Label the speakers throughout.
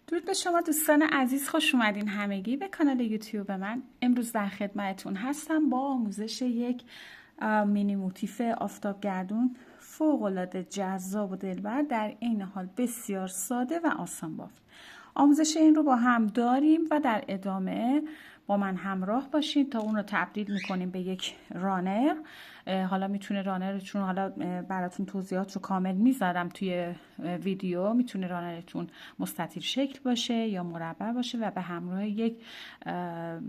Speaker 1: درود به شما دوستان عزیز، خوش اومدین همگی به کانال یوتیوب من. امروز در خدمتتون هستم با آموزش یک مینی موتیف آفتابگردون فوق‌العاده جذاب و دلبر، در عین حال بسیار ساده و آسان بافت. آموزش این رو با هم داریم و در ادامه با من همراه باشید تا اون رو تبدیل میکنیم به یک رانر. حالا میتونه رانرتون، حالا براتون توضیحات رو کامل میذارم توی ویدیو، میتونه رانرتون مستطیل شکل باشه یا مربع باشه و به همراه یک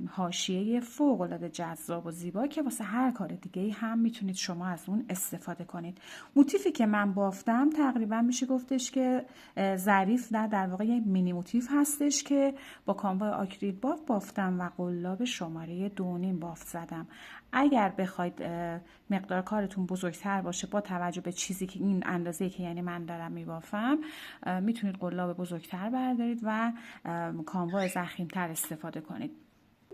Speaker 1: حاشیه فوق العاده جذاب و زیبا که واسه هر کار دیگه هم میتونید شما از اون استفاده کنید. موتیفی که من بافتم تقریبا میشه گفتش که ظریف، نه در واقع یک مینی موتیف هستش که با کانوای آکریل بافتم و قلاب شماره 2.5 بافت زدم. اگر بخواید مقدار کارتون بزرگتر باشه با توجه به چیزی که این اندازه‌ای که یعنی من دارم میبافم، میتونید قلاب بزرگتر بردارید و کانوای ضخیم‌تر استفاده کنید.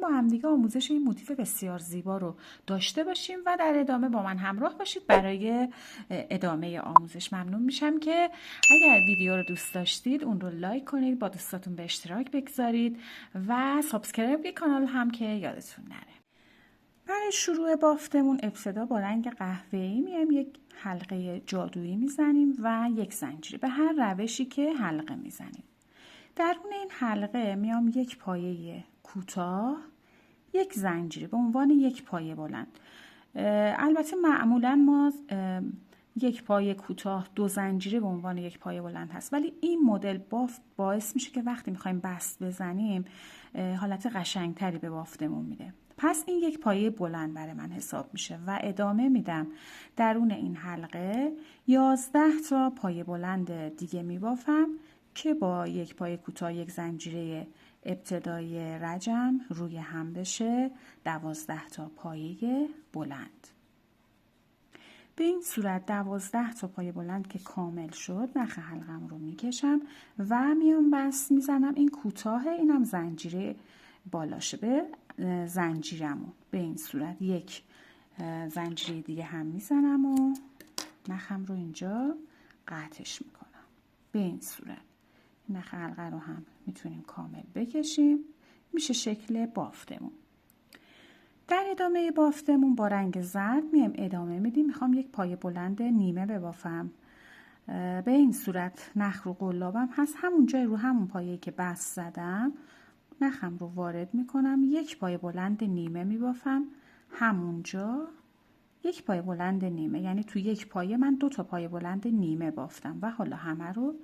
Speaker 1: با هم دیگه آموزش این موتیف بسیار زیبا رو داشته باشیم و در ادامه با من همراه باشید برای ادامه آموزش. ممنون میشم که اگر ویدیو رو دوست داشتید اون رو لایک کنید، با دوستاتون به اشتراک بگذارید و سابسکرایب کانال هم که یادتون نره. برای شروع بافتمون ابتدا با رنگ قهوه‌ای میایم یک حلقه جادویی میزنیم و یک زنجیره به هر روشی که حلقه میزنیم. درون این حلقه میام یک پایه کوتاه، یک زنجیره به عنوان یک پایه بلند. البته معمولا ما یک پایه کوتاه، دو زنجیره به عنوان یک پایه بلند هست، ولی این مدل بافت باعث میشه که وقتی میخوایم بست بزنیم حالت قشنگتری به بافتمون میده. پس این یک پایه بلند برای من حساب میشه و ادامه میدم. درون این حلقه 11 تا پایه بلند دیگه میبافم که با یک پایه کوتاه، یک زنجیره ابتدای رجم روی هم بشه 12 تا پایه بلند. به این صورت 12 تا پایه بلند که کامل شد نخ حلقم رو میکشم و میام بست میزنم. این کوتاه، اینم زنجیره بالاشه به زنجیرمون. به این صورت یک زنجیره دیگه هم میزنم و نخم رو اینجا قطعش میکنم. به این صورت نخ حلقه رو هم میتونیم کامل بکشیم، میشه شکل بافتمون. در ادامه بافتمون با رنگ زرد میایم ادامه میدیم. میخوام یک پایه بلند نیمه ببافم. به این صورت نخ رو قلابم هست، همون جای رو همون پایه‌ای که بست زدم نخم رو وارد میکنم، یک پایه بلند نیمه میبافم همونجا، یک پایه بلند نیمه، یعنی تو یک پایه من 2 تا پایه بلند نیمه بافتم و حالا همه رو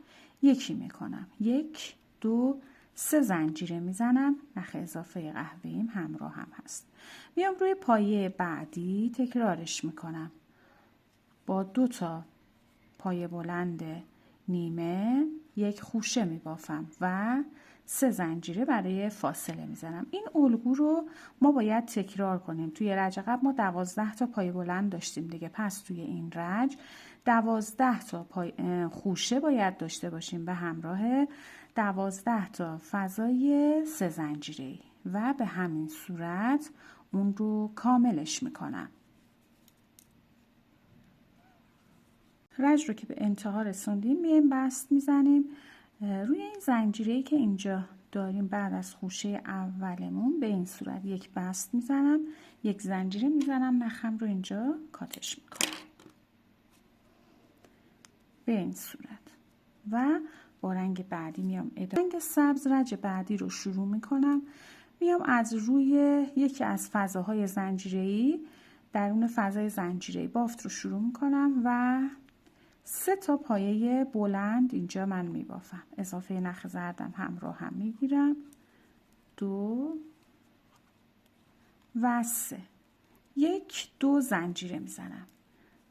Speaker 1: یکی میکنم. 1 2 3 زنجیره میزنم. نخ اضافه قهوه‌ایم همراه هم هست. میام روی پایه بعدی تکرارش میکنم، با 2 تا پایه بلند نیمه یک خوشه میبافم و 3 زنجیره برای فاصله میزنم. این الگو رو ما باید تکرار کنیم. توی رج قبل ما 12 تا پایه بلند داشتیم دیگه، پس توی این رج 12 تا خوشه باید داشته باشیم به همراه 12 تا فضای 3 زنجیره و به همین صورت اون رو کاملش میکنم. رج رو که به انتها رسوندیم میایم بست میزنیم روی این زنجیره‌ای که اینجا داریم. بعد از خوشه اولمون به این صورت یک بست میزنم، یک زنجیره میزنم، نخم رو اینجا کاتش میکنم به این صورت و با رنگ بعدی میام ادامه. رنگ سبز رج بعدی رو شروع میکنم. میام از روی یکی از فضاهای زنجیره‌ای، درون فضای زنجیره‌ای بافت رو شروع میکنم و 3 تا پایه بلند اینجا من میبافم. اضافه نخ زردم همراه هم میگیرم، 2 و 3، 1 2 زنجیره میزنم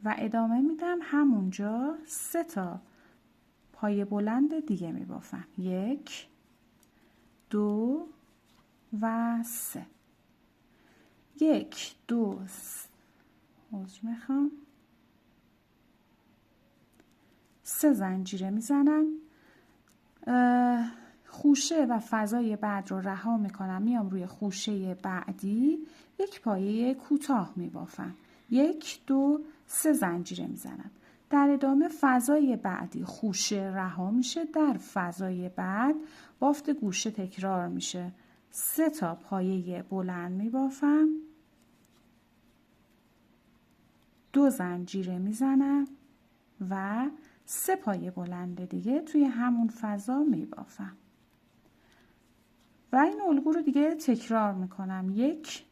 Speaker 1: و ادامه میدم. همونجا 3 تا پایه بلند دیگه میبافم، 1 2 و 3، 1 2 میخوام 3 زنجیره میزنم. خوشه و فضای بعد رو رها میکنم. میام روی خوشه بعدی یک پایه کوتاه میبافم، 1 2 3 زنجیره میزنم. در ادامه فضای بعدی خوشه رها میشه، در فضای بعد بافت گوشه تکرار میشه. 3 تا پایه بلند میبافم، 2 زنجیره میزنم و 3 پایه بلند دیگه توی همون فضا میبافم و این الگو رو دیگه تکرار میکنم. 1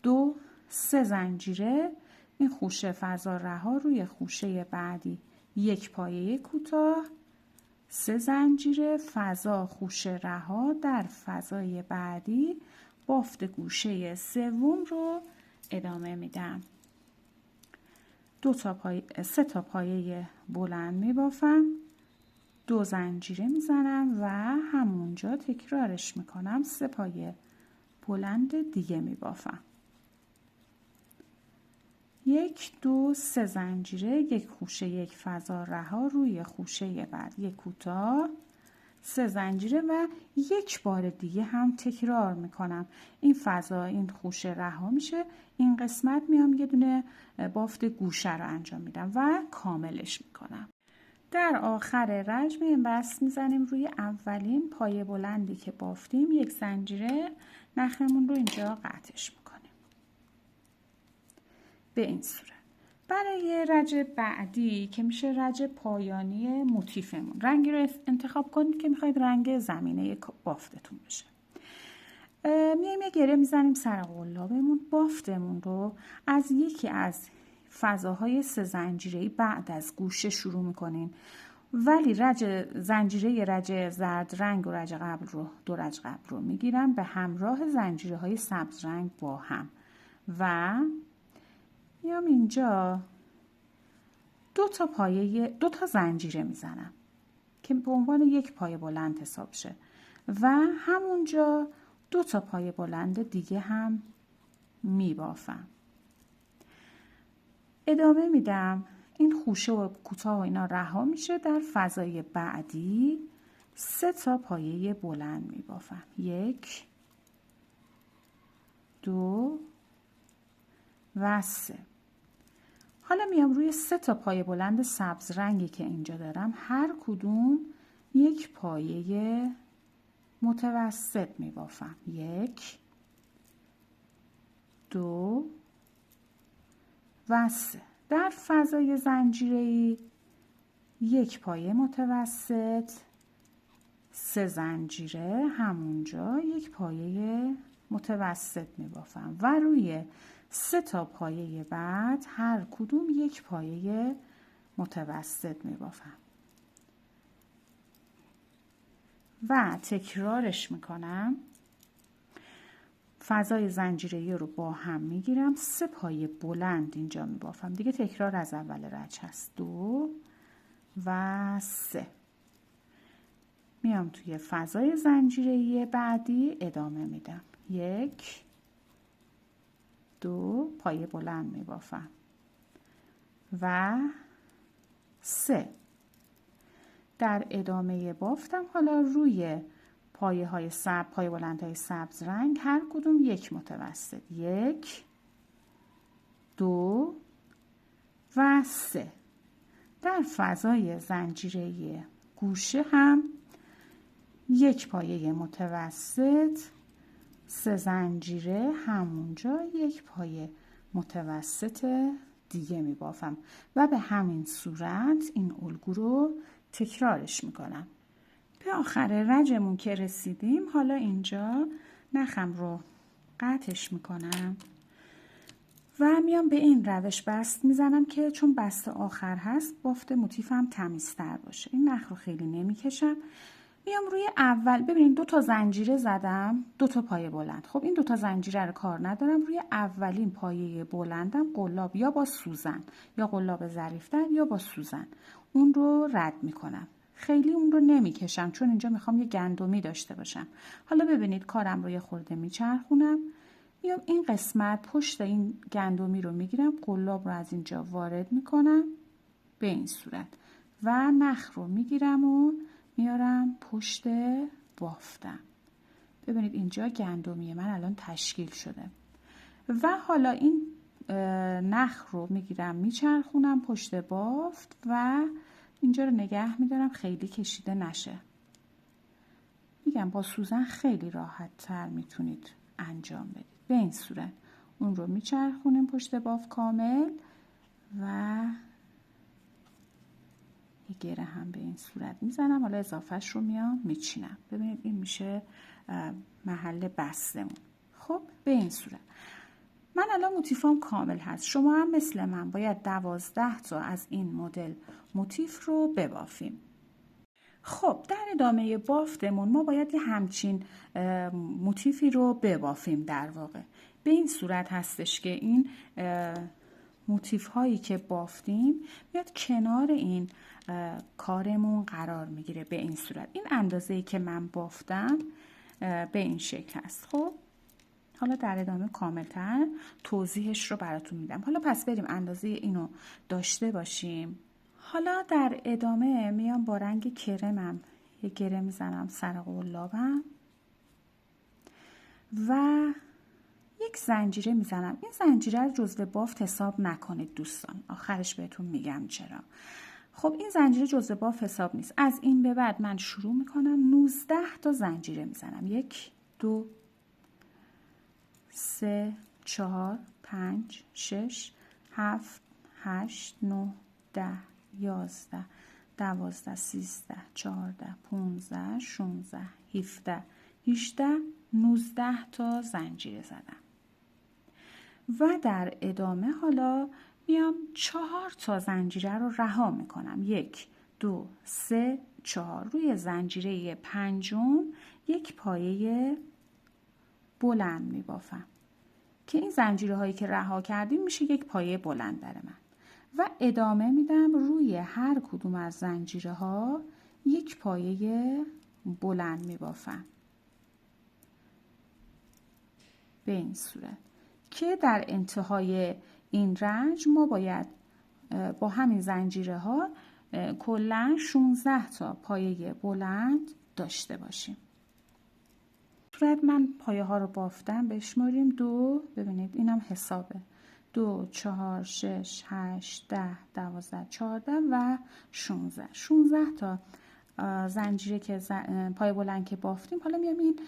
Speaker 1: 2 3 زنجیره، این خوشه فضا رها، روی خوشه بعدی 1 پایه کوتاه، 3 زنجیره، فضا خوشه رها، در فضای بعدی بافت گوشه سوم رو ادامه میدم. 3 تا پایه بلند میبافم، 2 زنجیره میزنم و همونجا تکرارش میکنم. 3 پایه بلند دیگه میبافم. 1 2 3 زنجیره، 1 خوشه 1 فضا رها، روی خوشه بعد 1 کوتاه، 3 زنجیره و 1 بار دیگه هم تکرار میکنم. این فضا این خوشه رها میشه، این قسمت میام یه دونه بافت گوشه رو انجام میدم و کاملش میکنم. در آخر رجم بست میزنیم روی اولین پایه بلندی که بافتیم، 1 زنجیره، نخمون رو اینجا قطعش میکنیم به این صورت. برای رجع بعدی که میشه رجع پایانی موتیفمون، رنگی رو انتخاب کنید که میخواید رنگ زمینه بافتتون بشه. میایم یه گره میزنیم سر قلابمون، بافتمون رو از یکی از فضاهای 3 زنجیره‌ای بعد از گوشه شروع میکنین، ولی زنجیره رجع زرد رنگ و رجع قبل رو 2 رجع قبل رو میگیرم به همراه زنجیره های سبز رنگ با هم و میام اینجا 2 تا زنجیره میزنم که به عنوان 1 پایه بلند حساب شه و همونجا 2 تا پایه بلند دیگه هم میبافم. ادامه میدم. این خوشه و کوتاه و اینا رها میشه، در فضای بعدی 3 تا پایه بلند میبافم. 1 2 و 3. حالا میام روی 3 تا پایه بلند سبز رنگی که اینجا دارم، هر کدوم 1 پایه متوسط میبافم. 1 2 و 3. در فضای زنجیره‌ای 1 پایه متوسط، 3 زنجیره، همونجا 1 پایه متوسط میبافم و روی 3 تا پایه بعد هر کدوم 1 پایه متوسط میبافم و تکرارش میکنم. فضای زنجیره‌ای رو با هم میگیرم، 3 پایه بلند اینجا میبافم. دیگه تکرار از اول رجع هست. 2 و 3. میام توی فضای زنجیره‌ای بعدی ادامه میدم. 1 2 پایه بلند میبافم و 3. در ادامه بافتم حالا روی پایه بلند های سبز رنگ هر کدوم 1 متوسط. 1 2 و 3. در فضای زنجیره گوشه هم 1 پایه متوسط، 3 زنجیره، همونجا 1 پایه متوسط دیگه می بافم و به همین صورت این الگو رو تکرارش میکنم. به آخر رجمون که رسیدیم، حالا اینجا نخم رو قطعش میکنم و میام به این روش بست میزنم که چون بست آخر هست بافت موتیفم تمیزتر باشه. این نخ رو خیلی نمیکشم. میام روی اول، ببینید 2 تا زنجیره زدم، 2 تا پایه بلند. خب این 2 تا زنجیره رو کار ندارم، روی اولین پایه بلندم قلاب یا با سوزن یا قلاب ظریف‌تر یا با سوزن اون رو رد میکنم. خیلی اون رو نمیکشم چون اینجا میخوام یه گندمی داشته باشم. حالا ببینید کارم رو یه خورده میچرخونم، میام این قسمت پشت این گندمی رو میگیرم، قلاب رو از اینجا وارد میکنم به این صورت و نخ رو میگیرم و میارم پشت بافتم. ببینید اینجا گندمی من الان تشکیل شده و حالا این نخ رو میگیرم میچرخونم پشت بافت و اینجا رو نگه میدارم خیلی کشیده نشه. میگم با سوزن خیلی راحت تر میتونید انجام بدید. به این صورت اون رو میچرخونیم پشت بافت کامل و یه گره هم به این صورت میزنم. حالا اضافهش رو میام میچینم. ببینید این میشه محل بستمون. خب به این صورت من الان موتیفام کامل هست. شما هم مثل من باید 12 تا از این مدل موتیف رو ببافیم. خب در ادامه بافتمون ما باید یه همچین موتیفی رو ببافیم. در واقع به این صورت هستش که این موتیف هایی که بافتیم میاد کنار این کارمون قرار میگیره. به این صورت این اندازه‌ای که من بافتم به این شکل هست. خب حالا در ادامه کاملتر توضیحش رو براتون میدم. حالا پس بریم اندازه اینو داشته باشیم. حالا در ادامه میام با رنگ کرمم یه گره میزنم سر قلابم و یک زنجیره میزنم. این زنجیره رو جزو بافت حساب نکنید دوستان، آخرش بهتون میگم چرا. خب این زنجیره جزو بافت حساب نیست. از این به بعد من شروع میکنم 19 تا زنجیره میزنم. 1 2 3 4 5 6 7 8 9 10 11 12 13 14 15 16 17 18 19 تا زنجیره زدم و در ادامه حالا میام 4 تا زنجیره رو رها میکنم. 1 2 3 4 روی زنجیره پنجم یک پایه بلند میبافم که این زنجیره هایی که رها کردیم میشه یک پایه بلند در من و ادامه میدم روی هر کدوم از زنجیره ها یک پایه بلند میبافم به این صورت که در انتهای این رنج ما باید با همین زنجیره ها کلاً 16 تا پایه بلند داشته باشیم. صورت من پایه ها رو بافتم. بشماریم 2. ببینید اینم حسابه 2 4 6 8 10 12 14 و 16 تا زنجیره که پایه بلند که بافتیم. حالا میام این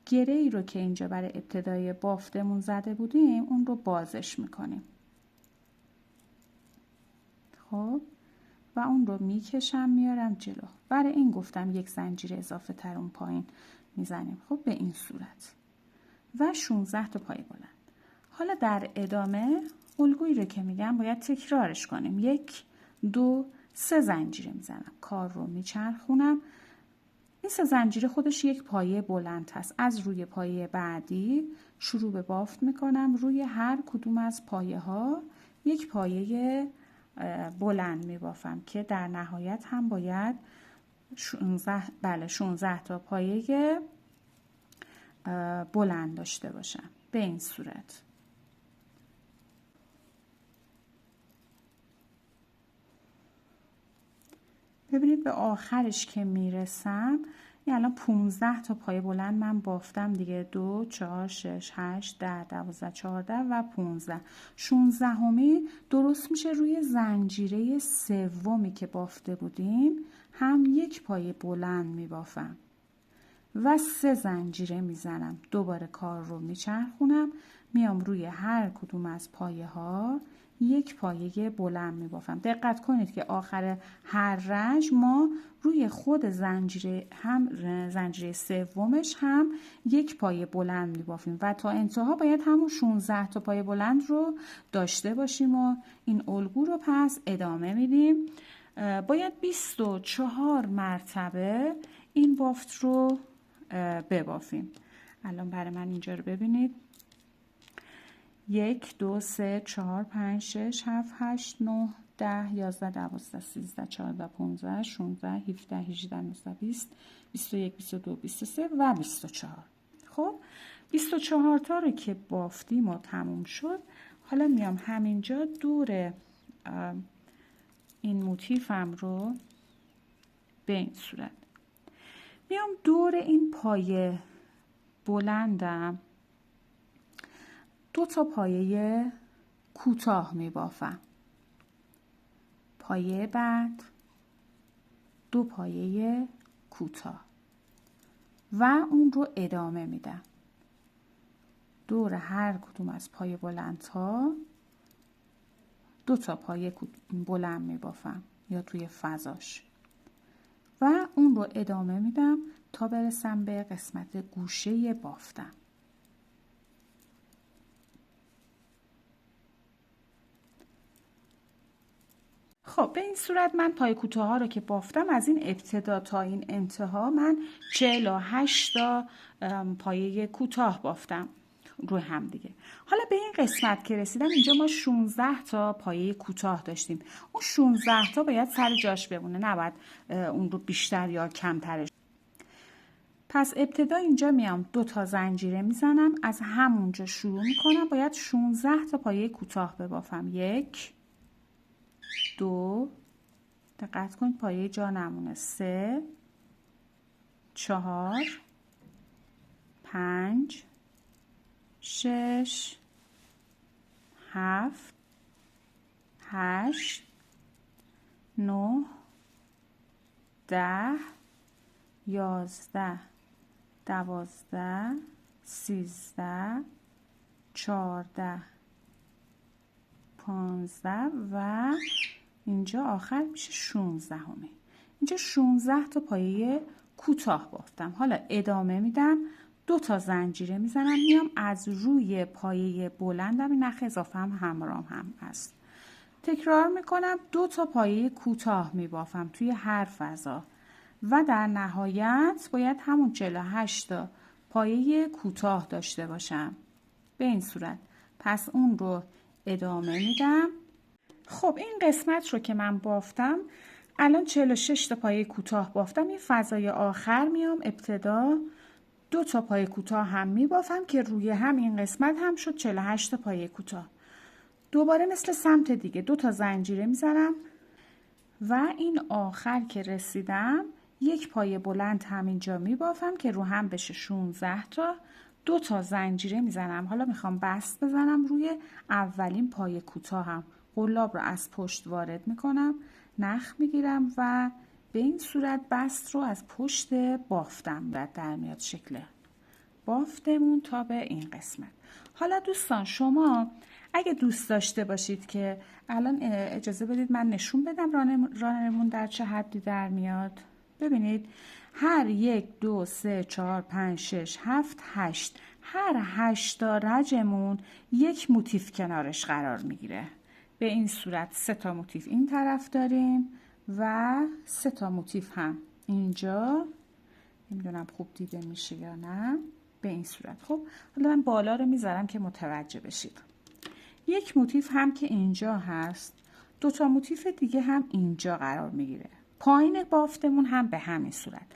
Speaker 1: گره ای رو که اینجا برای ابتدای بافتمون زده بودیم اون رو بازش میکنیم. خب و اون رو میکشم میارم جلو. برای این گفتم یک زنجیره اضافه تر اون پایین میزنیم. خب به این صورت و 16 تا پایه بلند. حالا در ادامه الگویی رو که میگم باید تکرارش کنیم. 1 2 3 زنجیره میزنم. کار رو میچرخونم. این 3 زنجیره خودش یک پایه بلند هست. از روی پایه بعدی شروع به بافت میکنم. روی هر کدوم از پایه ها یک پایه بلند میبافم که در نهایت هم باید 16 تا پایه بلند داشته باشم به این صورت. ببینید به آخرش که میرسم یعنی الان 15 تا پایه بلند من بافتم دیگه. 2 4 6 8 10 12 14 و 15. 16 همی درست میشه روی زنجیره سومی که بافته بودیم هم یک پایه بلند میبافم و 3 زنجیره میزنم. دوباره کار رو میچرخونم میام روی هر کدوم از پایه ها یک پایه بلند میبافم. دقت کنید که آخر هر رنج ما روی خود زنجیره هم زنجیره سومش هم یک پایه بلند میبافیم و تا انتها باید همون 16 تا پایه بلند رو داشته باشیم و این الگو رو پس ادامه میدیم. باید 24 مرتبه این بافت رو ببافیم. الان برای من اینجا رو ببینید 1 2 3 4 5 6 7 8 9 10 11 12 13 14 15 16 17 18 19 20 21 22 23 و 24. خب 24 تا رو که بافتیم و تموم شد. حالا میام همینجا دور این موتیفم رو به این صورت میام دور این پایه بلندم 2 تا پایه کوتاه می بافم. پایه بعد 2 پایه کوتاه و اون رو ادامه میدم. دور هر کدوم از پایه بلندها 2 تا پایه بلند می بافم یا توی فضاش و اون رو ادامه میدم تا برسم به قسمت گوشه بافتم. خب به این صورت من پای کوتاه ها رو که بافتم، از این ابتدا تا این انتها من 48 تا پایه کوتاه بافتم روی هم دیگه. حالا به این قسمت که رسیدم، اینجا ما 16 تا پایه کوتاه داشتیم. اون 16 تا باید سر جاش بمونه، نباید اون رو بیشتر یا کمترش. پس ابتدا اینجا میام 2 تا زنجیره میزنم، از همونجا شروع میکنم. باید 16 تا پایه کوتاه ببافم. 1 2 دقت کنید پایه جا نمونه. 3 4 5 6 7 8 9 10 11 12 13 14 15 و اینجا آخر میشه 16 همه. اینجا 16 تا پایه کوتاه بافتم. حالا ادامه میدم، 2 تا زنجیره میزنم، میام از روی پایه بلندم، این نخ اضافه هم همراه هم هست، تکرار میکنم، 2 تا پایه کوتاه میبافم توی هر فضا و در نهایت باید همون 48 تا پایه کوتاه داشته باشم به این صورت. پس اون رو ادامه میدم. خب این قسمت رو که من بافتم الان 46 تا پایه کوتاه بافتم. این فضای آخر میام ابتدا 2 تا پایه کوتاه هم میبافم که روی هم این قسمت هم شد 48 تا پایه کوتاه. دوباره مثل سمت دیگه 2 تا زنجیره میزنم و این آخر که رسیدم 1 پایه بلند همینجا میبافم که رو هم بشه 16 تا. 2 تا زنجیره میزنم. حالا میخوام بست بزنم روی اولین پایه کوتاه هم. قلاب رو از پشت وارد میکنم، نخ میگیرم و به این صورت بست رو از پشت بافتم در میاد شکل بافتمون تا به این قسمت. حالا دوستان شما اگه دوست داشته باشید که الان اجازه بدید من نشون بدم رانرمون در چه حدی در میاد. ببینید هر 1 2 3 4 5 6 7 8 هر 8 تا رجمون 1 موتیف کنارش قرار میگیره. به این صورت 3 تا موتیف این طرف داریم و 3 تا موتیف هم اینجا. نمیدونم خوب دیده میشه یا نه. به این صورت. خب حالا من بالا رو میذارم که متوجه بشید. 1 موتیف هم که اینجا هست، 2 تا موتیف دیگه هم اینجا قرار میگیره. پایین بافتمون هم به همین صورت.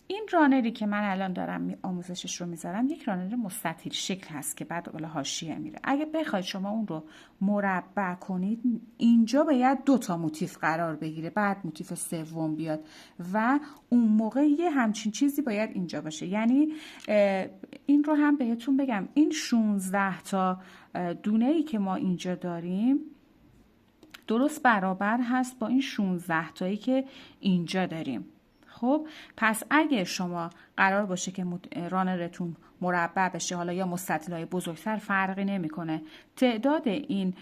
Speaker 1: این رانری که من الان دارم آموزشش رو میذارم یک رانر مستطیل شکل هست که بعد بالا حاشیه میره. اگه بخواید شما اون رو مربع کنید اینجا باید 2 تا موتیف قرار بگیره، بعد موتیف سوم بیاد و اون موقع یه همچین چیزی باید اینجا باشه. یعنی این رو هم بهتون بگم، این 16 تا دونه ای که ما اینجا داریم درست برابر هست با این 16 تایی که اینجا داریم. خب پس اگه شما قرار باشه که رانرتون مربع بشه، حالا یا مستطیل‌های بزرگتر، فرقی نمیکنه. تعداد این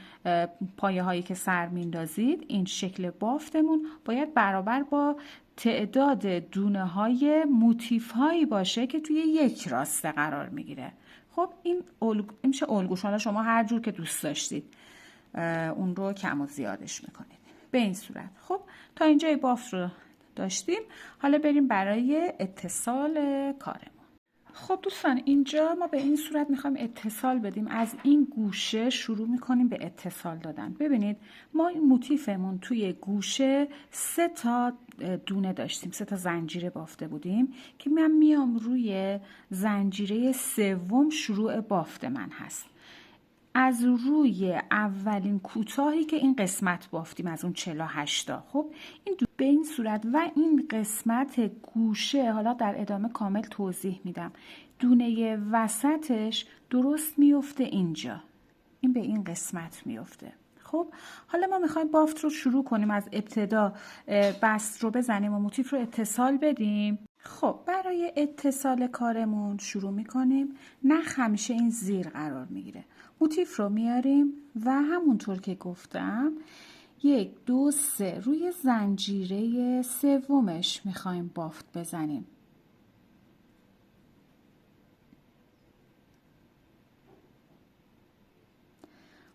Speaker 1: پایه هایی که سر میندازید، این شکل بافتمون باید برابر با تعداد دونه های موتیف هایی باشه که توی یک راسته قرار میگیره. خب این میشه الگوش. حالا شما هر جور که دوست داشتید اون رو کم و زیادش میکنید به این صورت. خب تا اینجای بافت رو داشتیم. حالا بریم برای اتصال کارمون. خب دوستان اینجا ما به این صورت میخوایم اتصال بدیم. از این گوشه شروع میکنیم به اتصال دادن. ببینید ما این موتیفمون توی گوشه 3 تا دونه داشتیم، 3 تا زنجیره بافته بودیم که من میام روی زنجیره سوم شروع بافت من هست. از روی اولین کوتاهی که این قسمت بافتیم از اون 48 تا. خب این به این صورت و این قسمت گوشه حالا در ادامه کامل توضیح میدم. دونه وسطش درست میفته اینجا. این به این قسمت میفته. خب حالا ما میخوایم بافت رو شروع کنیم، از ابتدا بست رو بزنیم و موتیف رو اتصال بدیم. خب برای اتصال کارمون شروع میکنیم. نخ همیشه این زیر قرار میگیره. موتیف رو میاریم و همونطور که گفتم 1 2 3 روی زنجیره سومش میخوایم بافت بزنیم.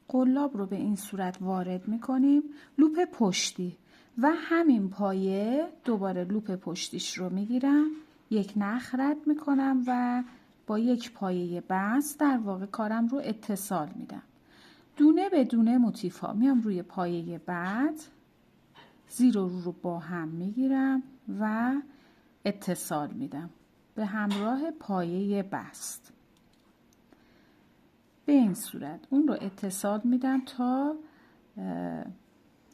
Speaker 1: قلاب رو به این صورت وارد میکنیم، لوپ پشتی و همین پایه دوباره لوپ پشتیش رو میگیرم، 1 نخ رد میکنم و با 1 پایه بست در واقع کارم رو اتصال میدم. دونه به دونه موتیف ها میام روی پایه بعد، زیر و رو با هم میگیرم و اتصال میدم به همراه پایه بست. به این صورت اون رو اتصال میدم تا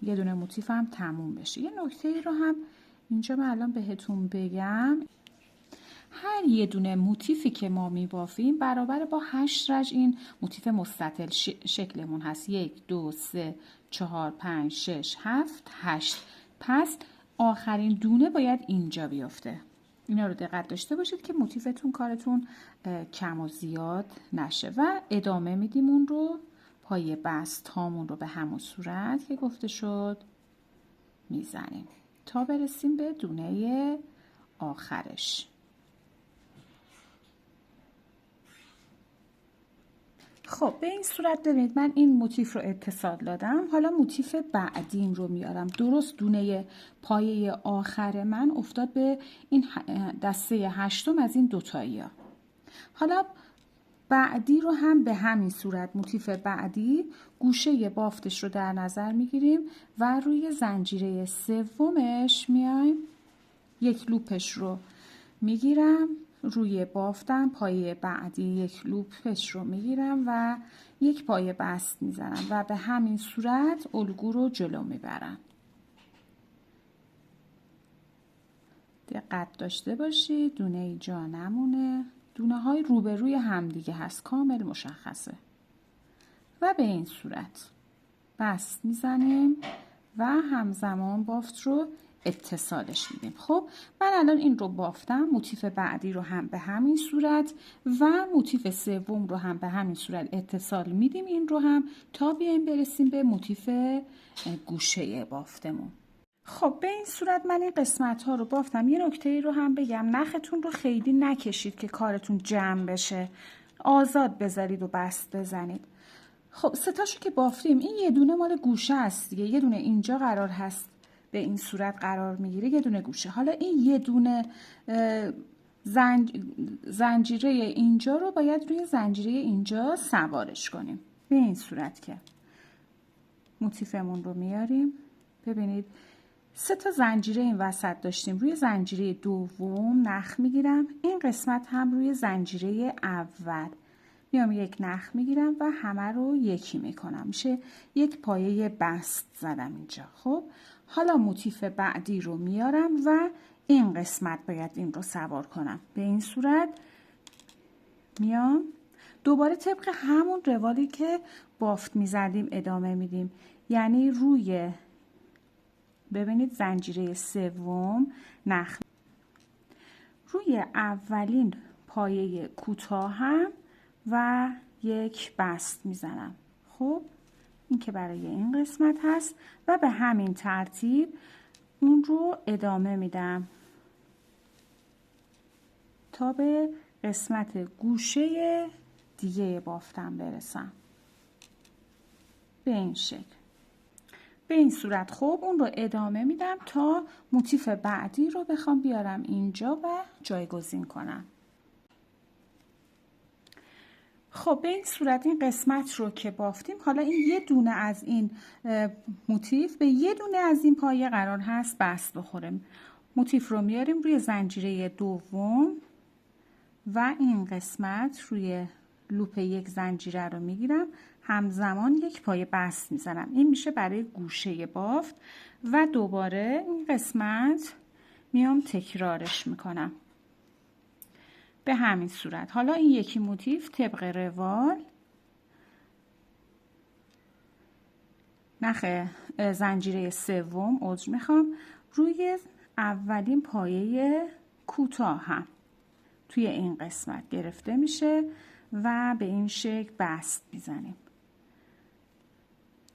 Speaker 1: یه دونه موتیف هم تموم بشه. یه نکته ای رو هم اینجا من الان بهتون بگم، هر یه دونه موتیفی که ما میبافیم برابر با 8 رج این موتیف مستطیل شکلمون هست. 1 2 3 4 5 6 7 8. پس آخرین دونه باید اینجا بیفته. اینا رو دقت داشته باشید که موتیفتون کارتون کم و زیاد نشه و ادامه میدیم اون رو. پای بست هامون رو به همون صورت که گفته شد میزنیم تا برسیم به دونه آخرش. خب به این صورت ببینید من این موتیف رو اتصال دادم. حالا موتیف بعدیم رو میارم. درست دونه پایه آخر من افتاد به این دسته 8 از این دوتایی ها. حالا بعدی رو هم به همین صورت موتیف بعدی گوشه بافتش رو در نظر میگیریم و روی زنجیره سومش میایم 1 لوپش رو میگیرم روی بافتم، پایه بعدی 1 لوپش رو میگیرم و 1 پایه بست میزنم و به همین صورت الگو رو جلو میبرم. دقت داشته باشید دونه ای جا نمونه، دونه های روبروی همدیگه هست، کامل مشخصه. و به این صورت بست میزنیم و همزمان بافت رو اتصالش میدیم. خب من الان این رو بافتم، موتیف بعدی رو هم به همین صورت و موتیف سوم رو هم به همین صورت اتصال میدیم این رو هم تا بیایم برسیم به موتیف گوشه بافتمون. خب به این صورت من این قسمت ها رو بافتم. یه نکته ای رو هم بگم، نختون رو خیلی نکشید که کارتون جمع بشه، آزاد بذارید و بست بزنید. خب ستاشو که بافتیم، این یه دونه مال گوشه است دیگه، یه دونه اینجا قرار هست به این صورت قرار میگیره، یه دونه گوشه. حالا این یه دونه زنجیره اینجا رو باید روی زنجیره اینجا سوارش کنیم به این صورت که موتیفمون رو میاریم. ببینید 3 تا زنجیره این وسط داشتیم، روی زنجیره دوم نخ میگیرم، این قسمت هم روی زنجیره اول میام 1 نخ میگیرم و همه رو یکی میکنم، میشه 1 پایه بست زدم اینجا. خب حالا موتیف بعدی رو میارم و این قسمت باید این رو سوار کنم. به این صورت میام دوباره طبق همون روالی که بافت میزدیم ادامه میدیم، یعنی روی ببینید زنجیره سوم نخ، روی اولین پایه کوتاه هم و 1 بست میزنم. خب این که برای این قسمت هست و به همین ترتیب اون رو ادامه میدم تا به قسمت گوشه دیگه بافتم برسم به این شکل. به این صورت خب اون رو ادامه میدم تا موتیف بعدی رو بخوام بیارم اینجا و جایگزین کنم. خب به این صورت این قسمت رو که بافتیم، حالا این یه دونه از این موتیف به یه دونه از این پایه قرار هست بست بخوره. موتیف رو میاریم روی زنجیره دوم و این قسمت روی لوپ 1 زنجیره رو میگیرم، همزمان 1 پایه بست میزنم. این میشه برای گوشه بافت و دوباره این قسمت میام تکرارش میکنم به همین صورت. حالا این یکی موتیف طبق روال نخ زنجیره سوم عذر میخوام روی اولین پایه کوتاه هم توی این قسمت گرفته میشه و به این شکل بست میزنیم.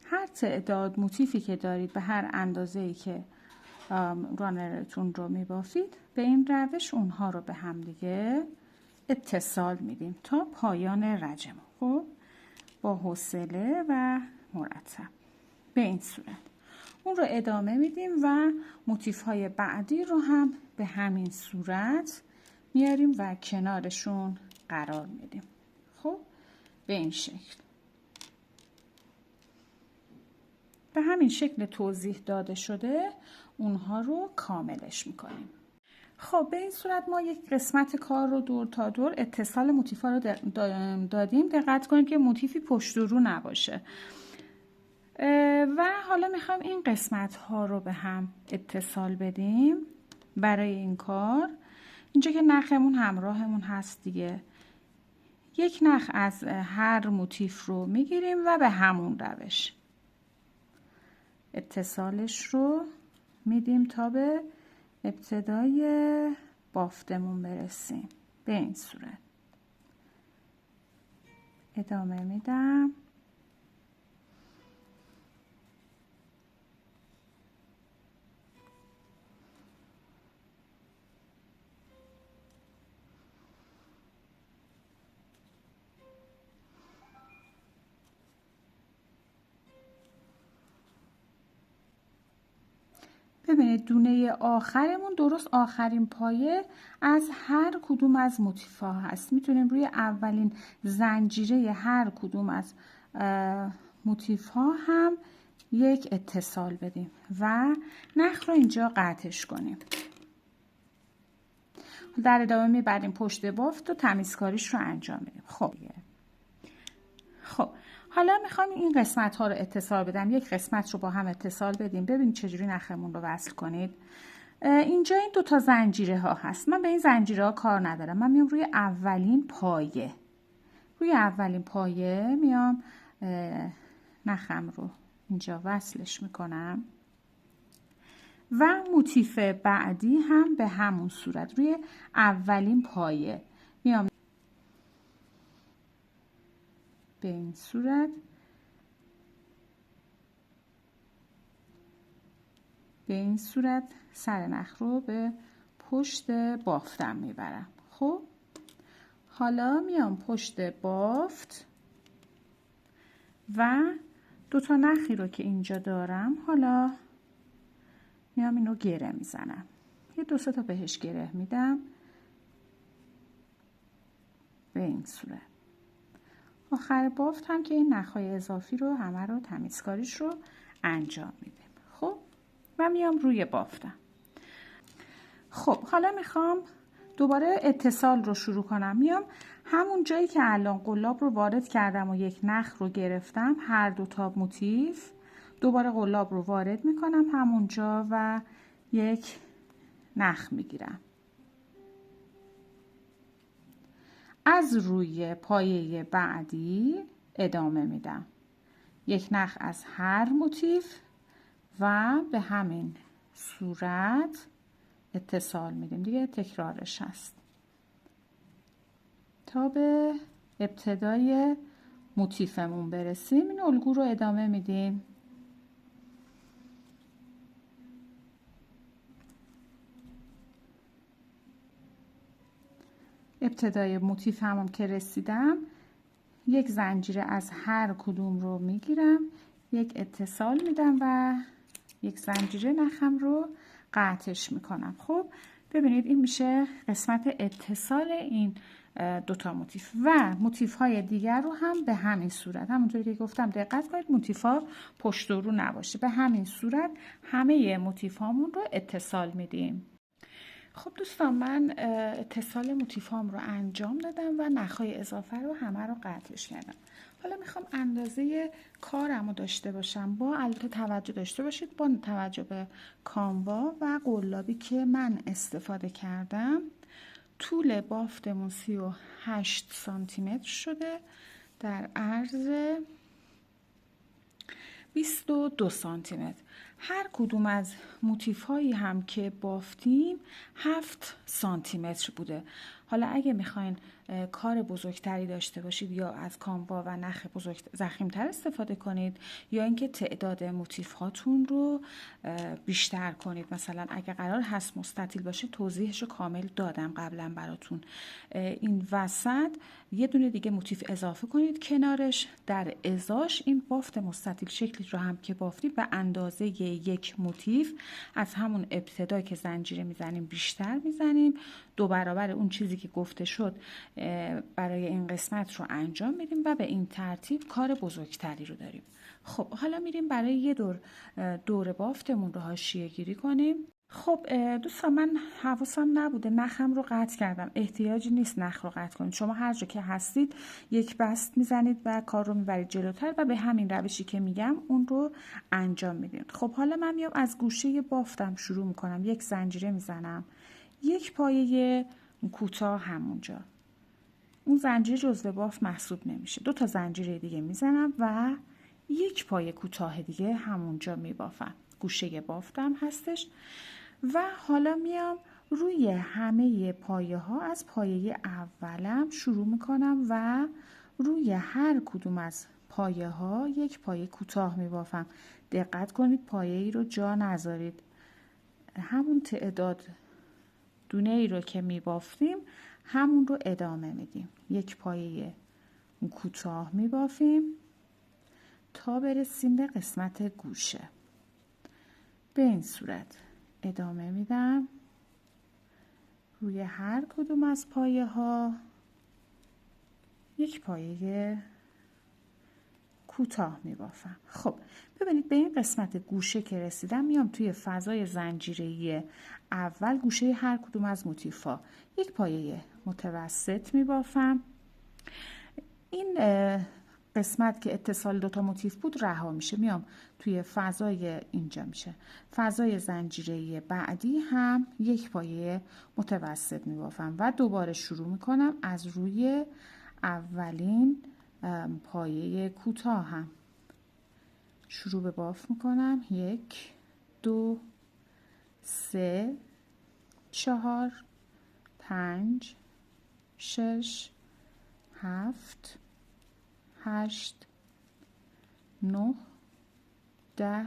Speaker 1: هر تعداد موتیفی که دارید به هر اندازه‌ای که رانرتون رو میبافید به این روش اونها رو به هم دیگه اتصال میدیم تا پایان رجم. خب با حوصله و مرتب به این صورت اون رو ادامه میدیم و موتیف های بعدی رو هم به همین صورت میاریم و کنارشون قرار میدیم. خب به این شکل به همین شکل توضیح داده شده اونها رو کاملش میکنیم. خب به این صورت ما یک قسمت کار رو دور تا دور اتصال موتیف ها رو دادیم. دقت کنید که موتیفی پشت و رو نباشه و حالا میخوام این قسمت ها رو به هم اتصال بدیم. برای این کار اینجا که نخمون همراهمون هست دیگه، یک نخ از هر موتیف رو میگیریم و به همون روش اتصالش رو میدیم تا به ابتدای بافتمون برسیم. به این صورت ادامه میدم. ببینید دونه آخرمون درست آخرین پایه از هر کدوم از موتیف ها هست. میتونیم روی اولین زنجیره هر کدوم از موتیف ها هم یک اتصال بدیم و نخ رو اینجا قطعش کنیم. در ادامه میبریم پشت بافت و تمیزکاریش رو انجام بدیم. خب حالا میخوام این قسمت ها رو اتصال بدم. یک قسمت رو با هم اتصال بدیم. ببینید چجوری نخمون رو وصل کنید. اینجا این دوتا زنجیره ها هست. من به این زنجیره ها کار ندارم. من میام روی اولین پایه. میام نخم رو اینجا وصلش میکنم و موتیف بعدی هم به همون صورت روی اولین پایه میام به این صورت سر نخ رو به پشت بافتم میبرم. خب حالا میام پشت بافت و دوتا نخی رو که اینجا دارم حالا میام اینو گره میزنم. یه دو سه تا بهش گره میدم به این صورت. آخر بافت هم که این نخهای اضافی رو همه رو تمیزکاریش رو انجام میدیم. خب و میام روی بافتم. خب حالا میخوام دوباره اتصال رو شروع کنم. میام همون جایی که الان قلاب رو وارد کردم و یک نخ رو گرفتم، هر دو تا موتیف دوباره قلاب رو وارد میکنم همونجا و یک نخ میگیرم. از روی پایه بعدی ادامه میدم. یک نخ از هر موتیف و به همین صورت اتصال میدیم. دیگه تکرارش هست تا به ابتدای موتیفمون برسیم. این الگو رو ادامه میدیم. ابتدای موتیف هم که رسیدم یک زنجیره از هر کدوم رو میگیرم، یک اتصال میدم و یک زنجیره نخم رو قطعش میکنم. خب ببینید این میشه قسمت اتصال این دوتا موتیف و موتیف های دیگر رو هم به همین صورت، همونطوری که گفتم دقت کنید موتیف ها پشت و رو نباشه. به همین صورت همه موتیف هامون رو اتصال میدیم. خب دوستان من اتصال موتیف هام رو انجام دادم و نخهای اضافه رو همه رو قطعش کردم. حالا میخوام اندازه کارم رو داشته باشم. با البته توجه داشته باشید با توجه به کانوا و قلابی که من استفاده کردم طول بافتمون 38 سانتی متر شده، در عرض 22 سانتی متر. هر کدوم از موتیف هایی هم که بافتیم 7 سانتی متر بوده. حالا اگه میخواین کار بزرگتری داشته باشید یا از کانوا و نخ بزرگ ضخیم‌تر استفاده کنید یا اینکه تعداد موتیف هاتون رو بیشتر کنید. مثلا اگه قرار هست مستطیل باشه توضیحش رو کامل دادم قبلا براتون. این وسط یه دونه دیگه موتیف اضافه کنید کنارش، در ازاش این بافت مستطیل شکلی رو هم که بافتید به اندازه یک موتیف از همون ابتدا که زنجیره میزنیم بیشتر میزنیم، 2 برابر اون چیزی که گفته شد برای این قسمت رو انجام میدیم و به این ترتیب کار بزرگتری رو داریم. خب حالا میریم برای یه دور بافتمون رو حاشیه گیری کنیم. خب دوستان من حواسم نبوده نخم رو قطع کردم. احتیاجی نیست نخ رو قطع کنید. شما هر جا که هستید یک بست میزنید و کار رو میبرید جلوتر و به همین روشی که میگم اون رو انجام میدید. خب حالا من میام از گوشه بافتم شروع میکنم. یک زنجیره میزنم، یک پایه کوتاه همونجا. اون زنجیره جزو بافت محسوب نمیشه. 2 تا زنجیره دیگه میزنم و یک پایه کوتاه دیگه همونجا میبافم. گوشه بافتم هستش و حالا میام روی همه پایه ها از پایه اولم شروع میکنم و روی هر کدوم از پایه ها یک پایه کوتاه میبافم. دقت کنید پایه ای رو جا نذارید. همون تعداد دونه ای رو که میبافتیم همون رو ادامه میدیم. یک پایه کوتاه میبافیم تا برسیم به قسمت گوشه. به این صورت ادامه میدم. روی هر کدوم از پایه ها یک پایه کوتاه میبافم. خب ببینید به این قسمت گوشه که رسیدم میام توی فضای زنجیره‌ای اول گوشه هر کدوم از موتیفا یک پایه متوسط میبافم. این قسمت که اتصال 2 تا موتیف بود رها میشه. میام توی فضای اینجا میشه فضای زنجیره‌ای بعدی هم یک پایه متوسط میبافم و دوباره شروع میکنم از روی اولین پایه کوتاه هم شروع به باف میکنم. 1 2 3 4 5 6 7 8 9 10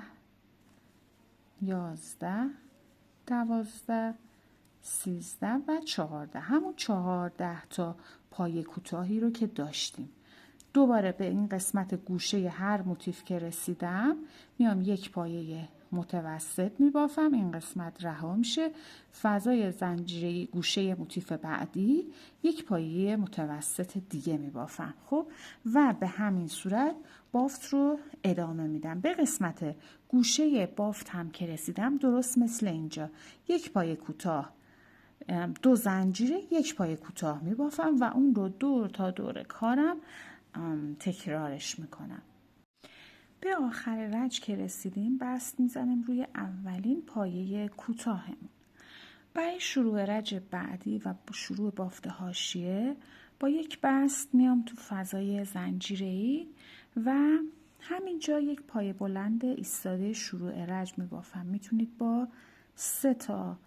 Speaker 1: 11 12 13 و 14. همون 14 تا پایه کوتاهی رو که داشتیم. دوباره به این قسمت گوشه هر موتیف که رسیدم میام یک پایه متوسط میبافم. این قسمت رها میشه. فضای زنجیره گوشه موتیف بعدی یک پایه متوسط دیگه میبافم. خب و به همین صورت بافت رو ادامه میدم. به قسمت گوشه بافت هم که رسیدم درست مثل اینجا یک پایه کوتاه، 2 زنجیره، یک پایه کوتاه میبافم و اون رو دور تا دور کارم تکرارش میکنم. به آخر رج که رسیدیم بست میزنیم روی اولین پایه کوتاهمون. برای شروع رج بعدی و شروع بافت حاشیه با یک بست میام تو فضای زنجیره‌ای و همینجا یک پایه بلند ایستاده شروع رج میبافم. میتونید با 3 تا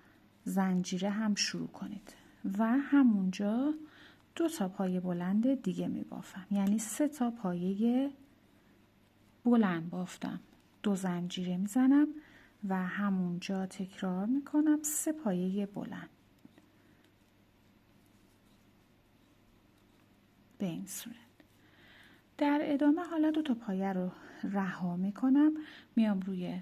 Speaker 1: زنجیره هم شروع کنید و همونجا 2 تا پایه بلند دیگه میبافم. یعنی 3 تا پایه بلند بافتم، 2 زنجیره میزنم و همونجا تکرار میکنم 3 پایه بلند. به این صورت در ادامه حالا 2 تا پایه رو رها میکنم. میام روی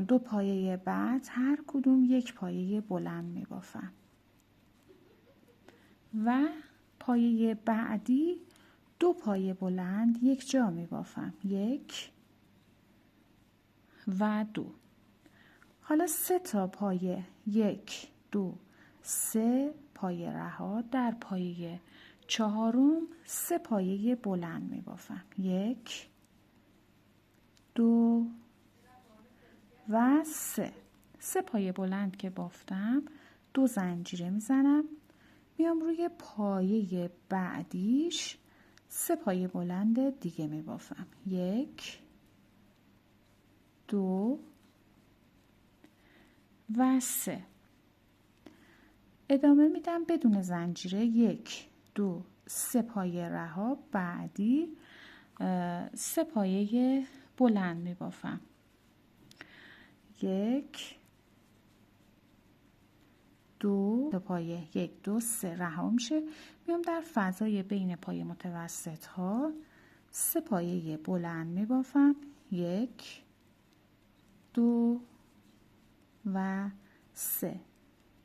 Speaker 1: 2 پایه بعد هر کدوم یک پایه بلند میبافم و پایه بعدی 2 پایه بلند یک جا میبافم. 1 و 2. حالا 3 تا پایه 1 2 3 پایه رها. در پایه 4م 3 پایه بلند میبافم. 1 2 و 3 پایه بلند که بافتم 2 زنجیره میزنم. میام روی پایه بعدیش 3 پایه بلند دیگه می بافم. 1 2 و 3. ادامه میدم بدون زنجیره. 1 2 3 پایه رها، بعدی 3 پایه بلند می بافم. 1 2 پایه 1 2 3 رها میشه. میام در فضای بین پایه متوسط ها 3 پایه بلند می بافم. 1 2 و 3.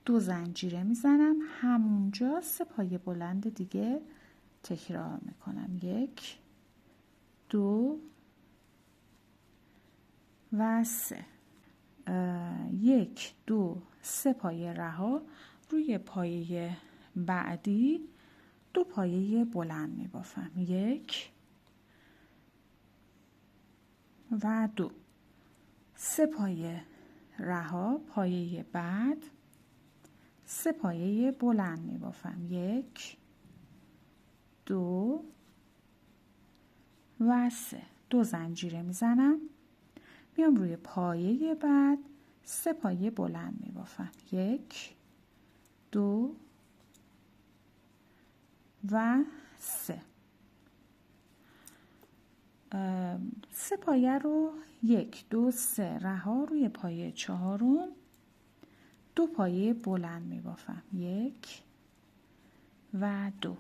Speaker 1: 2 زنجیره میزنم، همونجا 3 پایه بلند دیگه تکرار میکنم. 1 2 و 3. 1 2 3 پایه رها، روی پایه بعدی 2 پایه بلند می بافم. 1 و 2. 3 پایه رها، پایه بعد 3 پایه بلند می بافم. 1 2 و 3. 2 زنجیره میزنم، میام روی پایه بعد 3 پایه بلند می بافم. 1 2 و 3. 3 پایه رو 1 2 3 رها، روی پایه چهارم 2 پایه بلند می بافم. 1 و 2.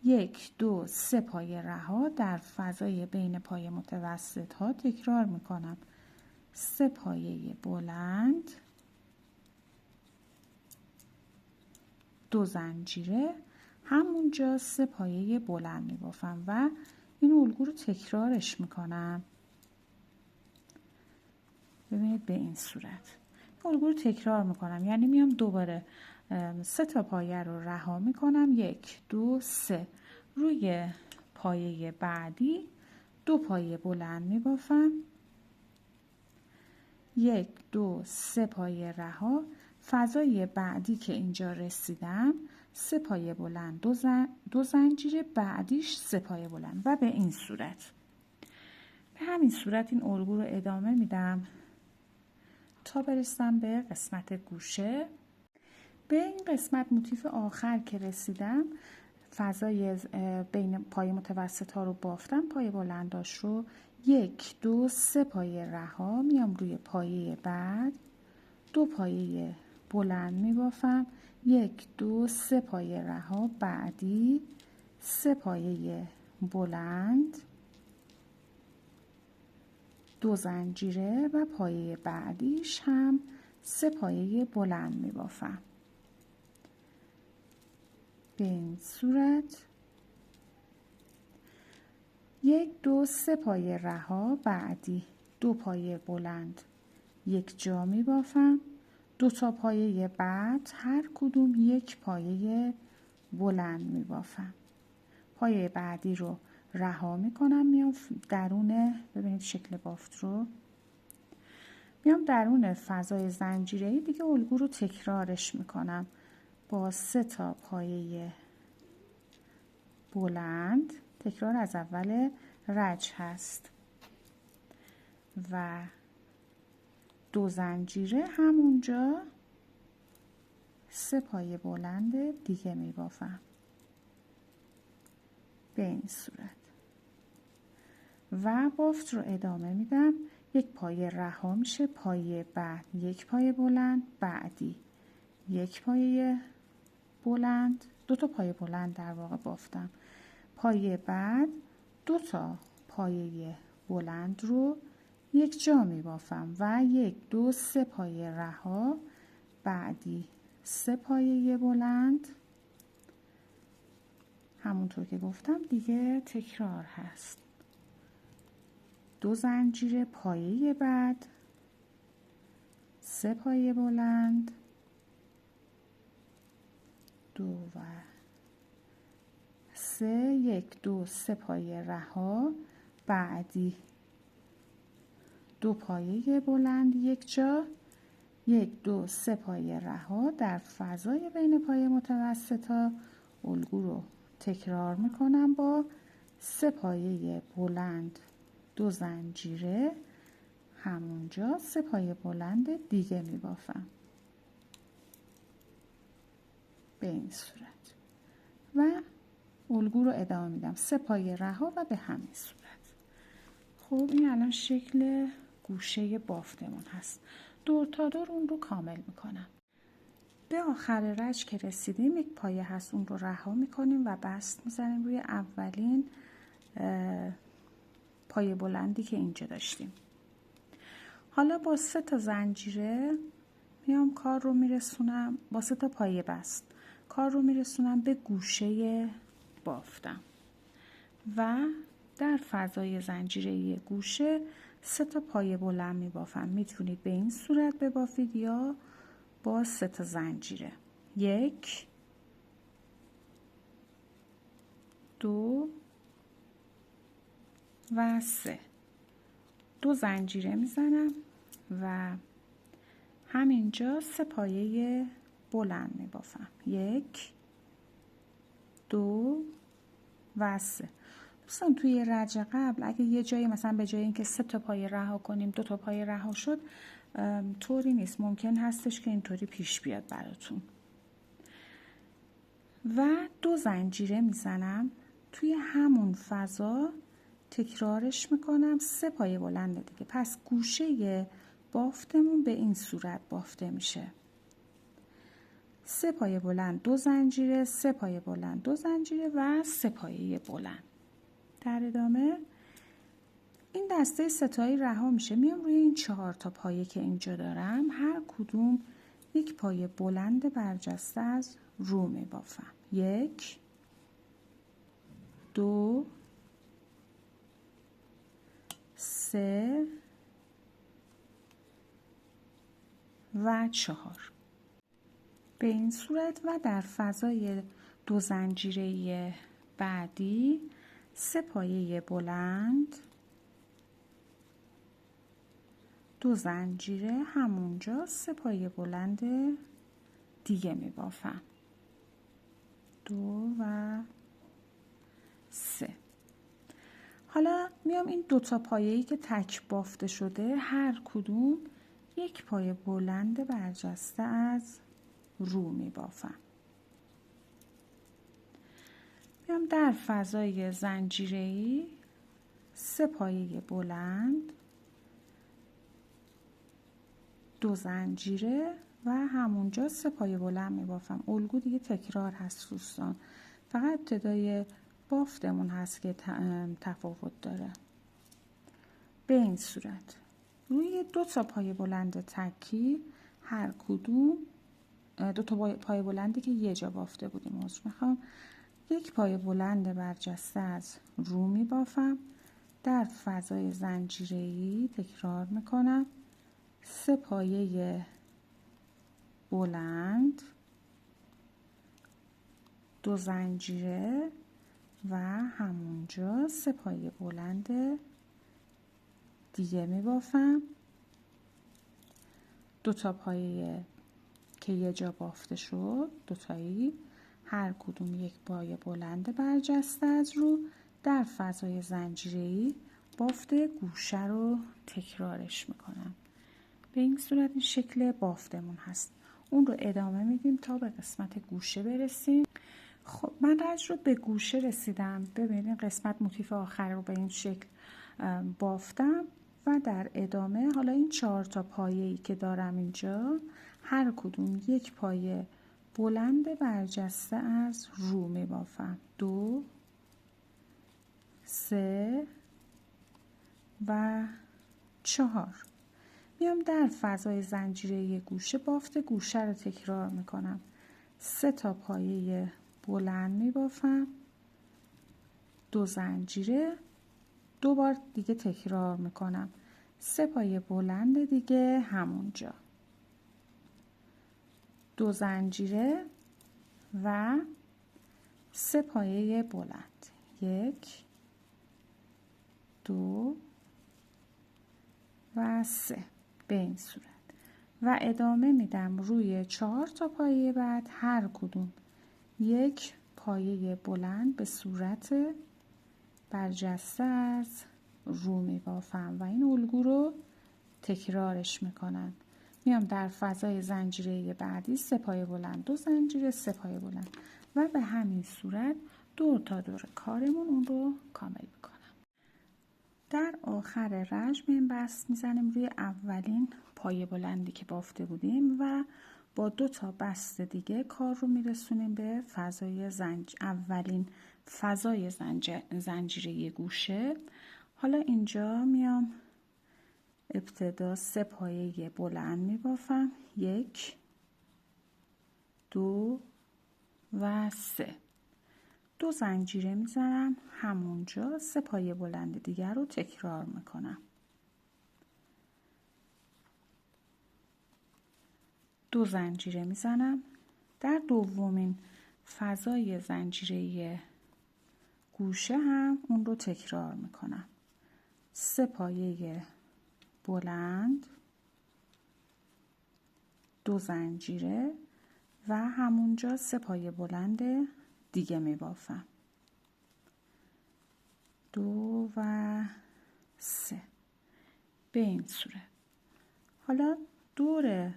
Speaker 1: 1 2 3 پایه رها، در فضای بین پایه متوسط ها تکرار می کنم. 3 پایه بلند، 2 زنجیره، همونجا 3 پایه بلند می بافم و این الگو رو تکرارش می کنم. ببینید به این صورت الگو رو تکرار می کنم، یعنی میام دوباره 3 تا پایه رو رها می کنم. 1 2 3 روی پایه بعدی 2 پایه بلند می بافم. 1 2 3 پایه رها، فضای بعدی که اینجا رسیدم 3 پایه بلند، 2 زنجیره، بعدیش 3 پایه بلند و به این صورت. به همین صورت این الگو رو ادامه میدم تا برسم به قسمت گوشه. به این قسمت موتیف آخر که رسیدم فضای بین پایه متوسط ها رو بافتم. پایه بلنداش رو 1 2 3 پایه رها، میام روی پایه بعد 2 پایه بلند می بافم. 1 2 3 پایه رها، بعدی 3 پایه بلند، 2 زنجیره و پایه بعدیش هم 3 پایه بلند می بافم. به این صورت 1 2 3 پایه رها، بعدی 2 پایه بلند یک جا می بافم. 2 تا پایه بعد هر کدوم 1 پایه بلند می بافم. پایه بعدی رو رها می کنم، میام درون، ببینید شکل بافت رو، میام درون فضای زنجیره‌ای دیگه الگو رو تکرارش می کنم با 3 تا پایه بلند. تکرار از اول رج هست و 2 زنجیره، همونجا 3 پایه بلند دیگه می بافم به این صورت و بافت رو ادامه میدم. 1 پایه رها میشه، پایه بعد 1 پایه بلند، بعدی 1 پایه بلند، 2 تا پایه بلند در واقع بافتم. پایه بعد 2 تا پایه بلند رو یک جا می بافم و 1 2 3 پایه رها، بعدی 3 پایه بلند، همونطور که گفتم دیگه تکرار هست. 2 زنجیره، پایه بعد 3 پایه بلند، 2 و 3، 1 2 3 pایه رها، بعدی 2 پایه بلند یک جا، 1 2 3 پایه رها. در فضای بین پایه متوسطا الگو رو تکرار میکنم با 3 پایه بلند 2 زنجیره، همونجا 3 پایه بلند دیگه میبافم به این صورت و الگو رو ادامه میدم. 3 پایه رها و به همین صورت. خب این الان شکل گوشه بافتمون هست. دور تا دور اون رو کامل میکنم. به آخر رج که رسیدیم یک پایه هست اون رو رها میکنیم و بست میزنیم روی اولین پایه بلندی که اینجا داشتیم. حالا با 3 تا زنجیره میام کار رو میرسونم، با 3 تا پایه بست کار رو میرسونم به گوشه بافتم و در فضای زنجیره گوشه 3 تا پایه بلند میبافم. میتونید به این صورت ببافید یا با 3 تا زنجیره. 1 2 و 3. 2 زنجیره میزنم و همینجا 3 پایه بلند میبافم. 1 2 و 3. دوستان توی رج قبل اگه یه جایی مثلا به جای اینکه 3 تا پایه رها کنیم 2 تا پایه رها شد، طوری نیست، ممکن هستش که اینطوری پیش بیاد براتون. و 2 زنجیره میزنم توی همون فضا تکرارش میکنم 3 پایه بلند دیگه. پس گوشه بافتمون به این صورت بافته میشه. 3 پایه بلند 2 زنجیره، 3 پایه بلند 2 زنجیره و 3 پایه بلند. در ادامه این دسته ستایی رها میشه. میام روی این 4 تا پایه که اینجا دارم هر کدوم یک پایه بلند برجسته از رو میبافم. 1 2 3 و 4 به این صورت و در فضای 2 زنجیره بعدی 3 پایه بلند 2 زنجیره، همونجا 3 پایه بلند دیگه میبافم. 2 و 3. حالا میام این 2 تا پایه‌ای که تک بافته شده هر کدوم یک پایه بلند برجسته از رو میبافم. میام در فضای زنجیره‌ای 3 پایه بلند 2 زنجیره و همونجا 3 پایه بلند میبافم. الگو دیگه تکرار هست دوستان، فقط ابتدای بافتمون هست که تفاوت داره. به این صورت روی 2 تا پایه بلند تکی هر کدوم 2 تا پایه بلندی که یه جا بافته بودیم میخوام یک پایه بلند برجسته از رو میبافم. در فضای زنجیره‌ای تکرار میکنم 3 پایه بلند 2 زنجیره و همونجا 3 پایه بلند دیگه میبافم. 2 تا پایه که یه جا بافته شد 2 تایی هر کدوم یک پایه بلند برجسته از رو. در فضای زنجیره‌ای بافت گوشه رو تکرارش میکنم. به این صورت این شکل بافتمون هست. اون رو ادامه میدیم تا به قسمت گوشه برسیم. خب من رج رو به گوشه رسیدم. ببینید قسمت موتیف آخر رو به این شکل بافتم و در ادامه حالا این 4 تا پایه‌ای که دارم اینجا هر کدوم یک پایه بلند برجسته از رو میبافم. 2 3 و 4. میام در فضای زنجیره گوشه بافت گوشه رو تکرار میکنم. 3 تا پایه بلند میبافم 2 زنجیره 2 بار دیگه تکرار میکنم 3 پایه بلند دیگه همونجا 2 زنجیره و 3 پایه بلند 1 2 و 3 به این صورت و ادامه میدم روی 4 تا پایه بعد هر کدوم یک پایه بلند به صورت برجسته از رو میبافم و این الگو رو تکرارش میکنم. میام در فضای زنجیره بعدی 3 پایه بلند 2 زنجیره 3 پایه بلند و به همین صورت دور تا دور کارمون اون رو کامل میکنم. در آخر رجم این بست میزنیم روی اولین پایه بلندی که بافته بودیم و با 2 تا بست دیگه کار رو میرسونیم به فضای اولین فضای زنجیره گوشه. حالا اینجا میام ابتدا 3 پایه بلند میبافم 1 2 و 3 2 زنجیره میزنم همونجا 3 پایه بلند دیگر رو تکرار میکنم 2 زنجیره میزنم در دومین فضای زنجیره گوشه هم اون رو تکرار میکنم 3 پایه بلند 2 زنجیره و همونجا 3 پایه بلند دیگه میبافم 2 و 3 به این صورت. حالا دور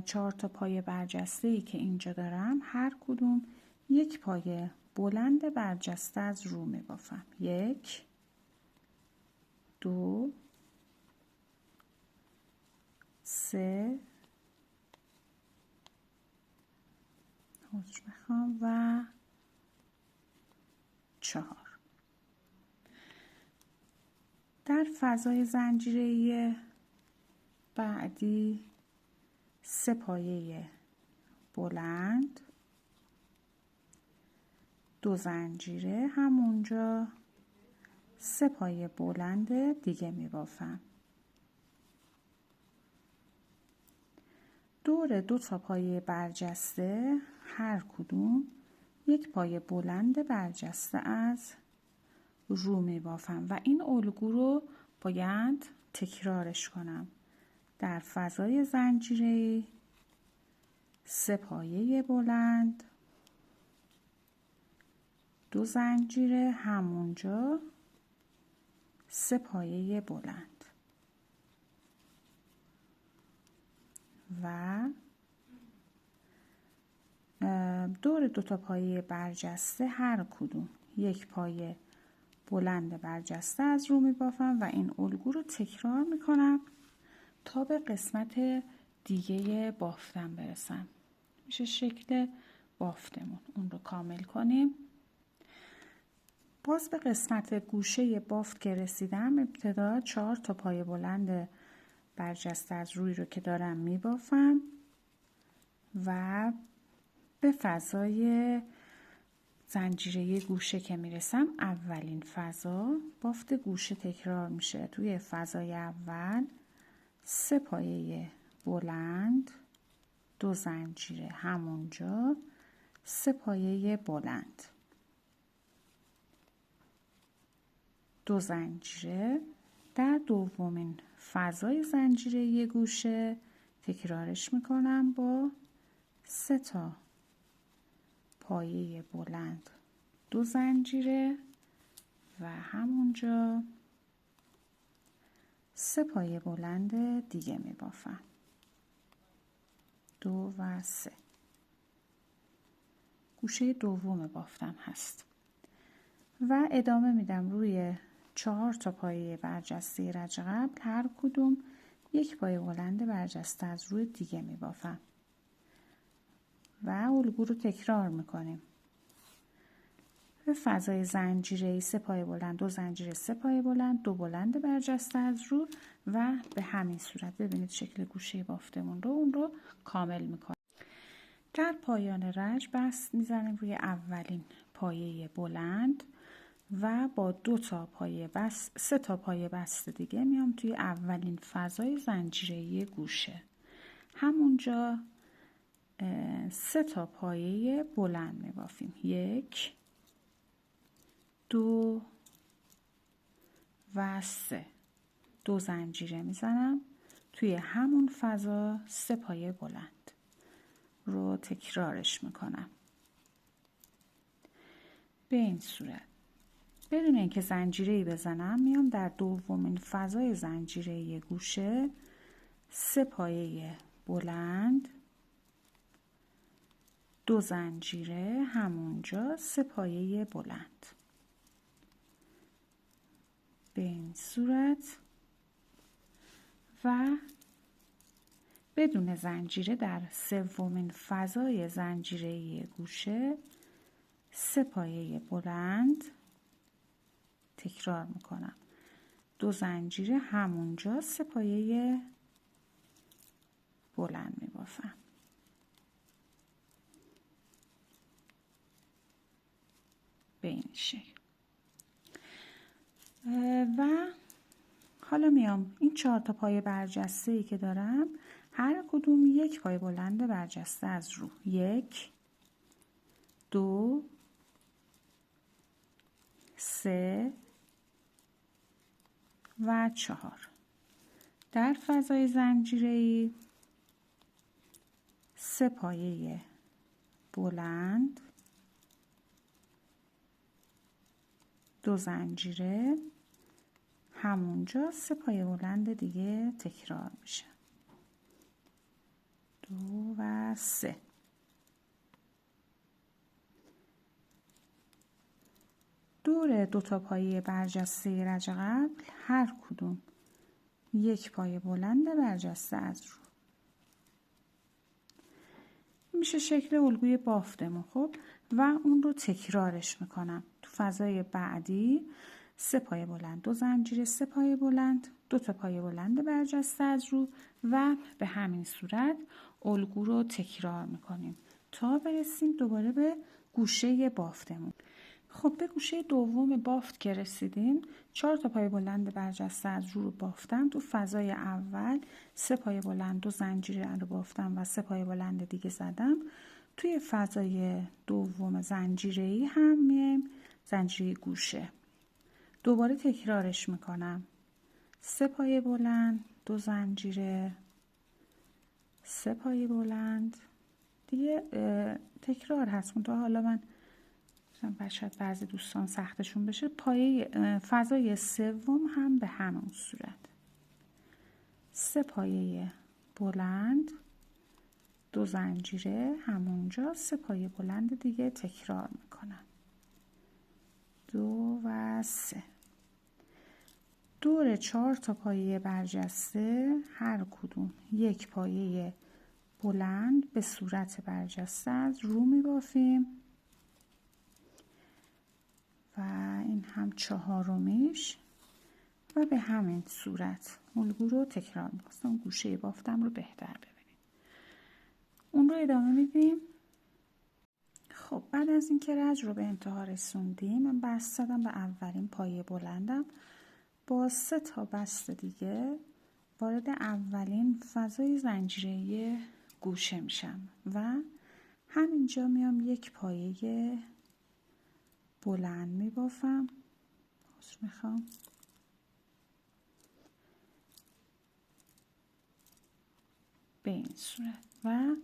Speaker 1: 4 تا پایه برجسته‌ای که اینجا دارم هر کدوم 1 پایه بلند برجسته از رو میبافم 1 2 3 و 4. در فضای زنجیره بعدی 3 پایه بلند 2 زنجیره همونجا 3 پایه بلند دیگه میبافم دور 2 تا پایه برجسته هر کدوم 1 پایه بلند برجسته از رو میبافم و این الگو رو باید تکرارش کنم در فضای زنجیره 3 پایه بلند 2 زنجیره همونجا 3 پایه بلند و دور 2 تا پایه برجسته هر کدوم 1 پایه بلند برجسته از رو میبافم و این الگو رو تکرار میکنم تا به قسمت دیگه بافتم برسم. میشه شکل بافتمون. اون رو کامل کنیم. باز به قسمت گوشه بافت که رسیدم ابتدا 4 تا پایه بلند برجسته از روی رو که دارم میبافم و به فضای زنجیره گوشه که میرسم اولین فضا بافت گوشه تکرار میشه. توی فضای اول 3 پایه بلند 2 زنجیره همونجا 3 پایه بلند 2 زنجیره در دومین فضای زنجیره گوشه تکرارش میکنم با 3 تا پایه بلند 2 زنجیره و همونجا 3 پایه بلند دیگه میبافم 2 و 3 گوشه دوم بافتم هست و ادامه میدم روی 4 تا پایه برجسته رج قبل هر کدوم 1 پایه بلند برجسته از روی دیگه میبافم و الگو رو تکرار میکنیم. به فضای زنجیره 3 پایه بلند 2 زنجیره 3 پایه بلند 2 بلند برجسته از رو و به همین صورت ببینید شکل گوشه بافتمون رو اون رو کامل میکنیم. در پایان رج بست میزنیم روی اولین پایه بلند و با 2 تا پایه بست 3 تا پایه بست دیگه میام توی اولین فضای زنجیره گوشه همونجا 3 تا پایه بلند میبافیم 1 2 و 3 2 زنجیره میزنم توی همون فضا 3 پایه بلند رو تکرارش میکنم به این صورت. بدون اینکه زنجیره‌ای بزنم میام در دومین فضای زنجیره گوشه 3 پایه بلند، 2 زنجیره همونجا، 3 پایه بلند. به این صورت و بدون زنجیره در سومین فضای زنجیره گوشه 3 پایه بلند تکرار میکنم، 2 زنجیره همونجا، 3 پایه بلند میبافم. به این شکل. و حالا میام این 4 تا پایه برجسته ای که دارم هر کدوم 1 پایه بلند برجسته از رو، 1 2 3 و 4 در فضای زنجیره‌ای 3 پایه بلند، 2 زنجیره همونجا، 3 پایه بلند دیگه تکرار میشه، 2 و 3. دور 2 تا پایه برجسته رج قبل هر کدوم 1 پایه بلند برجسته از رو. میشه شکل الگوی بافتمون. خب و اون رو تکرارش میکنم تو فضای بعدی. 3 پایه بلند، 2 زنجیره، 3 پایه بلند، 2 تا پایه بلند برجسته از رو و به همین صورت الگو رو تکرار میکنیم تا برسیم دوباره به گوشه بافتمون. خب به گوشه دوم بافت که رسیدیم 4 تا پایه بلند برجسته از رو بافتم. تو فضای اول 3 پایه بلند، 2 زنجیره رو بافتم و 3 پایه بلند دیگه زدم. توی فضای دوم زنجیره‌ای هم میایم زنجیره گوشه دوباره تکرارش میکنم، 3 پایه بلند، 2 زنجیره، 3 پایه بلند دیگه تکرار هست. تا حالا من شاید بعضی دوستان سختشون بشه. پایه فضای سوم هم به همون صورت، 3 پایه بلند، 2 زنجیره همونجا، 3 پایه بلند دیگه تکرار میکنم، 2 و 3. دور 4 تا پایه برجسته هر کدوم 1 پایه بلند به صورت برجسته از رو میبافیم و این هم 4میش و به همین صورت الگو رو تکرار میکنم. گوشه بافتم رو بهتر ببینید. اون رو ادامه میدیم. خب بعد از اینکه رج رو به انتها رسوندیم من بست زدم به اولین پایه بلندم. با 3 تا بست دیگه وارد اولین فضای زنجیره گوشه میشم و همینجا میام 1 پایه بلند میبافم. میخوام به این صورت و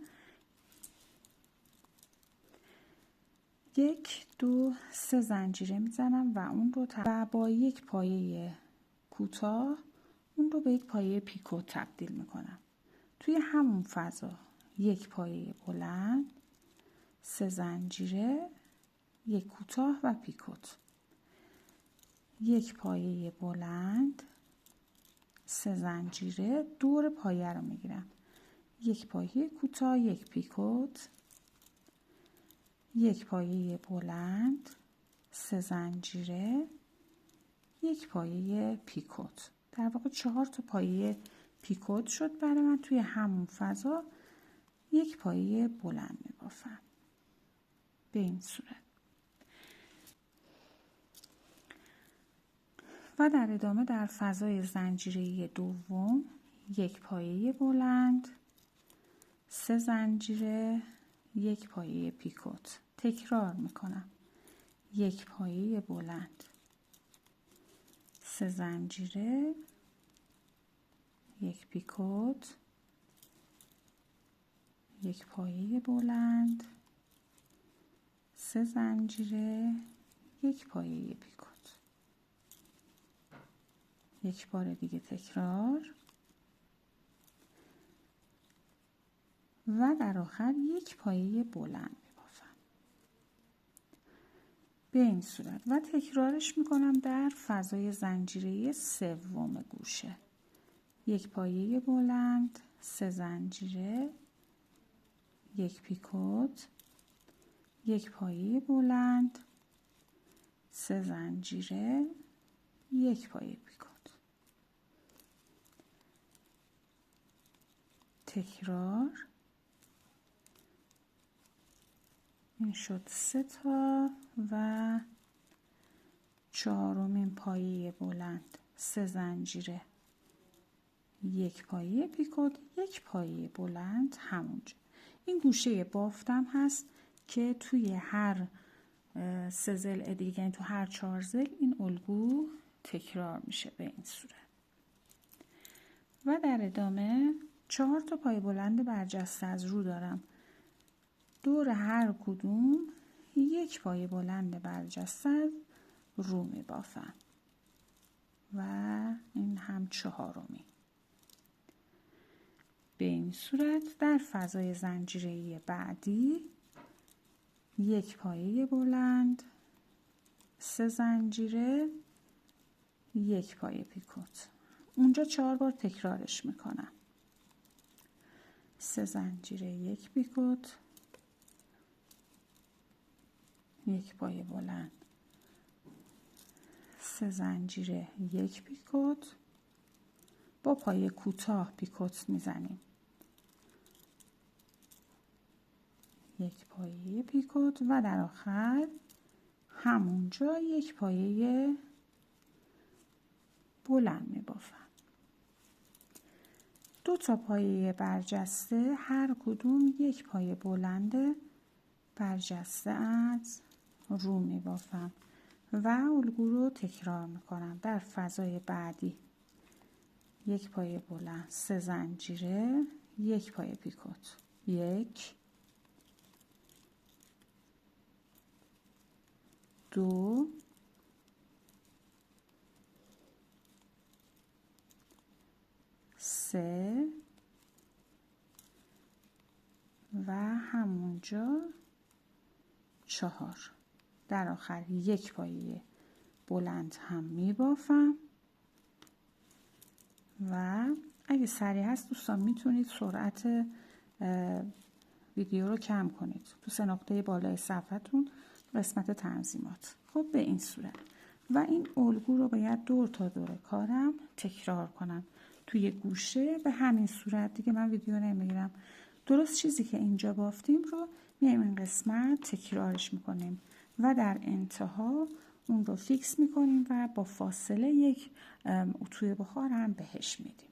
Speaker 1: 1 2 3 زنجیره میزنم و اون رو و با 1 پایه کوتاه اون رو به 1 پایه پیکو تبدیل میکنم. توی همون فضا 1 پایه بلند، 3 زنجیره، 1 کوتاه و پیکوت، 1 پایه بلند، 3 زنجیره، دور پایه رو میگیرم، 1 پایه کوتاه، 1 پیکوت، 1 پایه بلند، 3 زنجیره، 1 پایه پیکوت. در واقع 4 تا پایه پیکوت شد برای من. توی همون فضا 1 پایه بلند میبافم به این صورت و در ادامه در فضای زنجیره دوم 1 پایه بلند، 3 زنجیره، 1 پایه پیکوت تکرار میکنم، 1 پایه بلند، 3 زنجیره، 1 پیکوت، 1 پایه بلند، 3 زنجیره، یک پایه پیکوت، یک بار دیگه تکرار و در آخر یک پایه بلند میبافم به این صورت و تکرارش میکنم در فضای زنجیره سوم گوشه. یک پایه بلند، 3 زنجیره، یک پیکوت، یک پایه بلند، 3 زنجیره، یک پایه پیکوت. تکرار. این شد 3 تا و 4مین پایه بلند، 3 زنجیره، یک پایه پیکوت، یک پایه بلند همونجا. این گوشه بافتم هست که توی هر 3 ضلع دیگه، یعنی تو هر 4 ضلع این الگو تکرار میشه به این صورت. و در ادامه 4 تا پایه بلند برجسته از رو دارم. دور هر کدوم یک پایه بلند برجسته از رو می بافم و این هم 4می. به این صورت در فضای زنجیره‌ای بعدی یک پایه بلند، 3 زنجیره، یک پایه پیکوت. اونجا 4 بار تکرارش میکنم. 3 زنجیره، یک پیکوت، یک پایه بلند، 3 زنجیره، یک پیکوت، با پایه کوتاه پیکوت میزنیم. یک پایه پیکوت و در آخر همونجا یک پایه بلند میبافم. 2 تا پایه برجسته هر کدوم یک پایه بلند برجسته از رو میبافم و الگو رو تکرار میکنم. در فضای بعدی یک پایه بلند، 3 زنجیره، یک پایه پیکوت، 1 2 3 و همونجا 4. در آخر یک پایه بلند هم میبافم و اگه سریع هست دوستان میتونید سرعت ویدیو رو کم کنید تو 3 نقطه بالای صفحتون قسمت تنظیمات. خب به این صورت و این الگو رو باید دور تا دور کارم تکرار کنم توی گوشه. به همین صورت دیگه من ویدیو نمیگیرم. درست چیزی که اینجا بافتیم رو میایم این قسمت تکرارش میکنیم و در انتها اون رو فیکس میکنیم و با فاصله یک اتوی بخار هم بهش میدیم.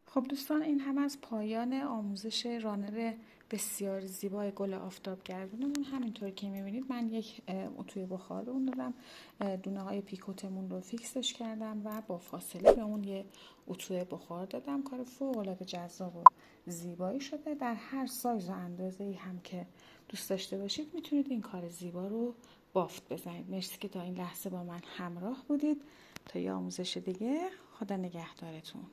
Speaker 1: خب دوستان این هم از پایان آموزش رانر بسیار زیبای گل آفتابگردونمون. همینطور که میبینید من یک اتوی بخار رو دادم، دونه های پیکوتمون رو فیکسش کردم و با فاصله به اون یه اتوی بخار دادم. کار فوق العاده جذاب و زیبایی شده. در هر سایز و اندازه‌ای هم که دوست داشته باشید میتونید این کار زیبا رو بافت بزنید. مرسی که تا این لحظه با من همراه بودید. تا یه آموزش دیگه، خدا نگهدارتون.